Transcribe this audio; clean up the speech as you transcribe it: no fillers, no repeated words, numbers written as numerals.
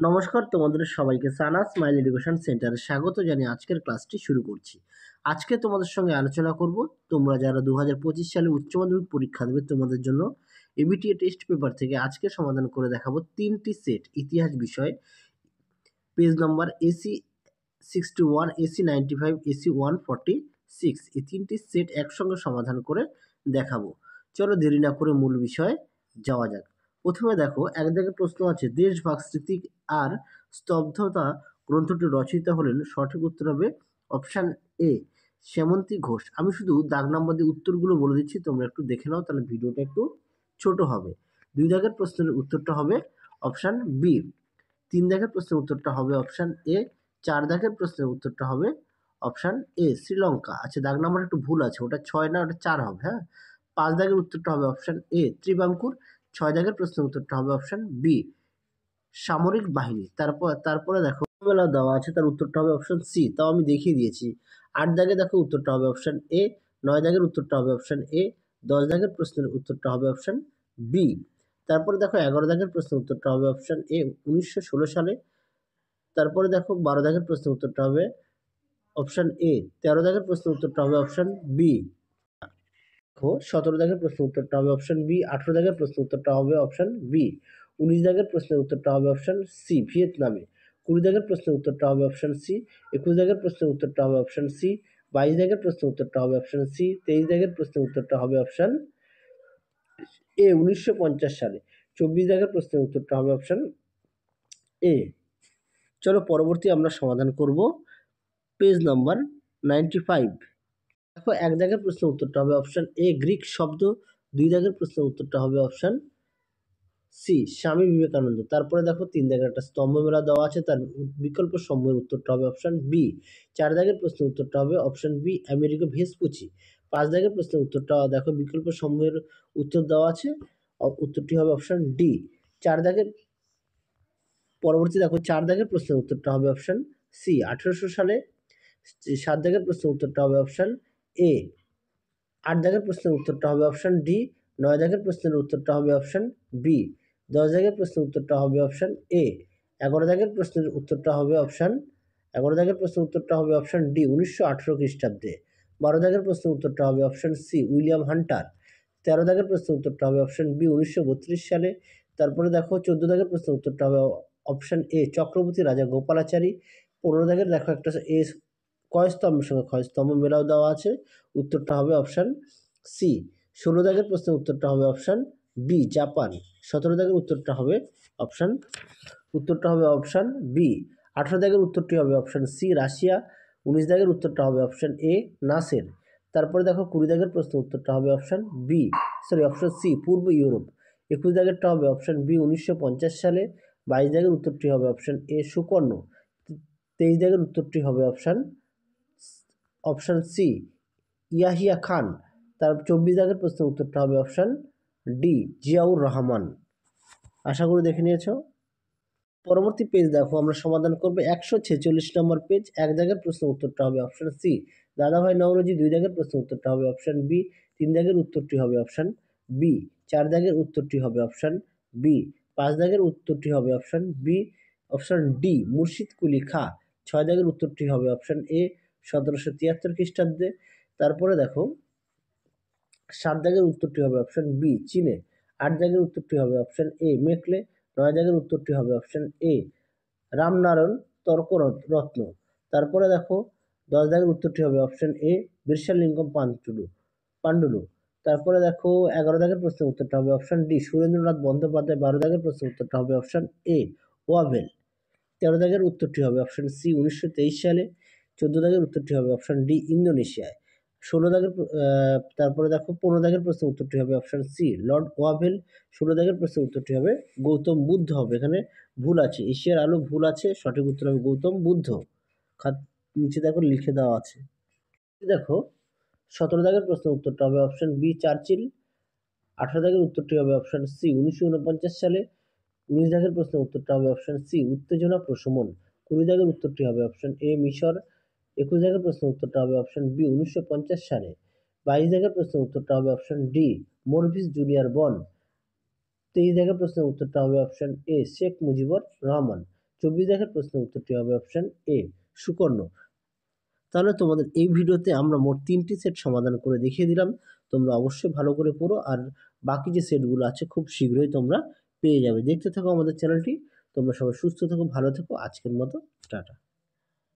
নমস্কার, তোমাদের সবাইকে সানা স্মাইল এডুকেশন সেন্টারে স্বাগত জানিয়ে আজকের ক্লাসটি শুরু করছি। আজকে তোমাদের সঙ্গে আলোচনা করব তোমরা যারা 2025 সালে উচ্চ মাধ্যমিক পরীক্ষা দেবে তোমাদের জন্য এবিটিএ টেস্ট পেপার থেকে আজকে সমাধান করে দেখাবো 3টি সেট ইতিহাস বিষয়, page number AC 61, AC 95, AC 146, এই 3টি সেট একসঙ্গে সমাধান করে দেখাবো। চলো দেরি না করে মূল বিষয়ে যাওয়া যাক। প্রথমে দেখো, এক জায়গায় প্রশ্ন আছে, দেশভাগ স্মৃতি আর স্তব্ধতা গ্রন্থটির রচয়িতা হলেন। সঠিক উত্তর হবে অপশান এ, শ্যামন্তী ঘোষ। আমি শুধু দাগ নাম্বার দিয়ে উত্তরগুলো বলে দিচ্ছি, তোমরা একটু দেখে নাও, তাহলে ভিডিওটা একটু ছোট হবে। 2 দাগের প্রশ্নের উত্তরটা হবে অপশান বি। 3 দাগের প্রশ্নের উত্তরটা হবে অপশান এ। 4 দাগের প্রশ্নের উত্তরটা হবে অপশান এ, শ্রীলঙ্কা। আচ্ছা, দাগ নাম্বার একটু ভুল আছে, ওটা 6 না, ওটা 4 হবে। হ্যাঁ, 5 দাগের উত্তরটা হবে অপশান এ, ত্রিবাঙ্কুর। 6 দাগের প্রশ্নের উত্তরটা হবে অপশান বি, সামরিক বাহিনী। তারপরে দেখো মেলা দেওয়া আছে, তার উত্তরটা হবে অপশান সি, তাও আমি দেখিয়ে দিয়েছি। 8 দাগে দেখো উত্তরটা হবে অপশান এ। 9 দাগের উত্তরটা হবে অপশান এ। 10 দাগের প্রশ্নের উত্তরটা হবে অপশান বি। তারপরে দেখো 11 দাগের প্রশ্নের উত্তরটা হবে অপশান এ, 1916 সালে। তারপরে দেখো 12 দাগের প্রশ্নের উত্তরটা হবে অপশান এ। 13 দাগের প্রশ্নের উত্তরটা হবে অপশান বি। দেখো 17 দাগের প্রশ্নের উত্তরটা হবে অপশান বি। 18 দাগের প্রশ্নের উত্তরটা হবে অপশান বি। 19 দাগের প্রশ্নের উত্তরটা হবে অপশান সি, ভিয়েতনামে। 20 দাগের প্রশ্নের উত্তরটা হবে অপশান সি। 21 দাগের প্রশ্নের উত্তরটা হবে অপশান সি। 22 দাগের প্রশ্নের উত্তরটা হবে অপশান সি। 23 দাগের প্রশ্নের উত্তরটা হবে অপশান এ, 1950 সালে। 24 দাগের প্রশ্নের উত্তরটা হবে অপশান এ। চলো পরবর্তী আমরা সমাধান করব পেজ নাম্বার 95। দেখো 1 দাগের প্রশ্নের উত্তরটা হবে অপশান এ, গ্রিক শব্দ। 2 দাগের প্রশ্নের উত্তরটা হবে অপশান সি, স্বামী বিবেকানন্দ। তারপরে দেখো 3 দাগের একটা স্তম্ভ মেলা দেওয়া আছে, তার বিকল্প সমূহের উত্তরটা হবে অপশান বি। 4 দাগের প্রশ্নের উত্তরটা হবে অপশান বি, আমেরিকা ভেসপুচি। 5 দাগের প্রশ্নের উত্তরটা দেখো বিকল্প সমূহের উত্তর দেওয়া আছে, উত্তরটি হবে অপশান ডি। 4 দাগের পরবর্তী দেখো 4 দাগের প্রশ্নের উত্তরটা হবে অপশান সি, 1800 সালে। 7 দাগের প্রশ্নের উত্তরটা হবে অপশান এ। 8 দাগের প্রশ্নের উত্তরটা হবে অপশান ডি। 9 দাগের প্রশ্নের উত্তরটা হবে অপশান বি। 10 দাগের প্রশ্নের উত্তরটা হবে অপশান এ। 11 দাগের প্রশ্নের উত্তরটা হবে অপশান 11 দাগের প্রশ্নের উত্তরটা হবে অপশান ডি, 1918 খ্রিস্টাব্দে। 12 দাগের প্রশ্নের উত্তরটা হবে অপশান সি, উইলিয়াম হান্টার। 13 দাগের প্রশ্নের উত্তরটা হবে অপশান বি, 1932 সালে। তারপরে দেখো 14 দাগের প্রশ্নের উত্তরটা হবে অপশান এ, চক্রবর্তী রাজা গোপালাচারী। 15 দাগের দেখো একটা এ কয়স্তম্ভের সঙ্গে ক্ষয়স্তম্ভ মেলাও দেওয়া আছে, উত্তরটা হবে অপশান সি। 16 দাগের প্রশ্নের উত্তরটা হবে অপশান বি, জাপান। 17 দাগের উত্তরটা হবে অপশান বি। 18 দাগের উত্তরটি হবে অপশান সি, রাশিয়া। 19 দাগের উত্তরটা হবে অপশান এ, নাসের। তারপরে দেখো 20 দাগের প্রশ্নের উত্তরটা হবে অপশান অপশান সি, পূর্ব ইউরোপ। 21 দাগেরটা হবে অপশান বি, 1950 সালে। 22 দাগের উত্তরটি হবে অপশান এ, সুকর্ণ। 23 দাগের উত্তরটি হবে অপশান সি, ইয়াহিয়া খান। তার 24 দাগের প্রশ্নের উত্তরটা হবে অপশান ডি, জিয়াউর রহমান। আশা করি দেখে নিয়েছো। পরবর্তী পেজ দেখো, আমরা সমাধান করব 146 নম্বর পেজ। 1 দাগের প্রশ্নের উত্তরটা হবে অপশান সি, দাদাভাই নওরোজি। 2 দাগের প্রশ্নের উত্তরটা হবে অপশান বি। 3 দাগের উত্তরটি হবে অপশান বি। 4 দাগের উত্তরটি হবে অপশান বি। 5 দাগের উত্তরটি হবে option B, option D, Murshid Quli Khan. 6 দাগের উত্তরটি হবে অপশান এ, 1773 খ্রিস্টাব্দে। তারপরে দেখো 7 দাগের উত্তরটি হবে অপশান বি, চীনে। 8 দাগের উত্তরটি হবে অপশান এ, মেকলে। 9 দাগের উত্তরটি হবে অপশান এ, রামনারায়ণ তর্করত্ন। তারপরে দেখো 10 দাগের উত্তরটি হবে অপশান এ, বিরসালিঙ্গম পাণ্ডুলু। তারপরে দেখো 11 দাগের প্রশ্নের উত্তরটা হবে অপশান ডি, সুরেন্দ্রনাথ বন্দ্যোপাধ্যায়। 12 দাগের প্রশ্নের উত্তরটা হবে অপশান এ, ওয়াভেল। 13 দাগের উত্তরটি হবে অপশান সি, 1923 সালে। 14 দাগের উত্তরটি হবে অপশান ডি, ইন্দোনেশিয়ায়। 16 দাগের তারপরে দেখো 15 দাগের প্রশ্নের উত্তরটি হবে অপশান সি, লর্ড ওয়াভেল। 16 দাগের প্রশ্নের উত্তরটি হবে গৌতম বুদ্ধ হবে, এখানে ভুল আছে, এশিয়ার আলো ভুল আছে, সঠিক উত্তর হবে গৌতম বুদ্ধ। নিচে দেখো লিখে দেওয়া আছে। দেখো 17 দাগের প্রশ্নের উত্তরটা হবে অপশান বি, চার্চিল। 18 দাগের উত্তরটি হবে অপশান সি, 1949 সালে। 19 দাগের প্রশ্নের উত্তরটা হবে অপশান সি, উত্তেজনা প্রশমন। 20 দাগের উত্তরটি হবে অপশান এ, মিশর। 21 দাগের প্রশ্নের উত্তরটা হবে অপশান বি, 1950 সালে। 22 দাগের প্রশ্নের উত্তরটা হবে অপশান ডি, মরভিস জুনিয়র বন। 23 দাগের প্রশ্নের উত্তরটা হবে অপশান এ, শেখ মুজিবুর রহমান। 24 দাগের প্রশ্নের উত্তরটি হবে অপশন এ সুকর্ণ। তাহলে তোমাদের এই ভিডিওতে আমরা মোট 3টি সেট সমাধান করে দেখিয়ে দিলাম। তোমরা অবশ্যই ভালো করে পড়ো, আর বাকি যে সেটগুলো আছে খুব শীঘ্রই তোমরা পেয়ে যাবে। দেখতে থাকো আমাদের চ্যানেলটি। তোমরা সবাই সুস্থ থেকো, ভালো থেকো। আজকের মতো টাটা।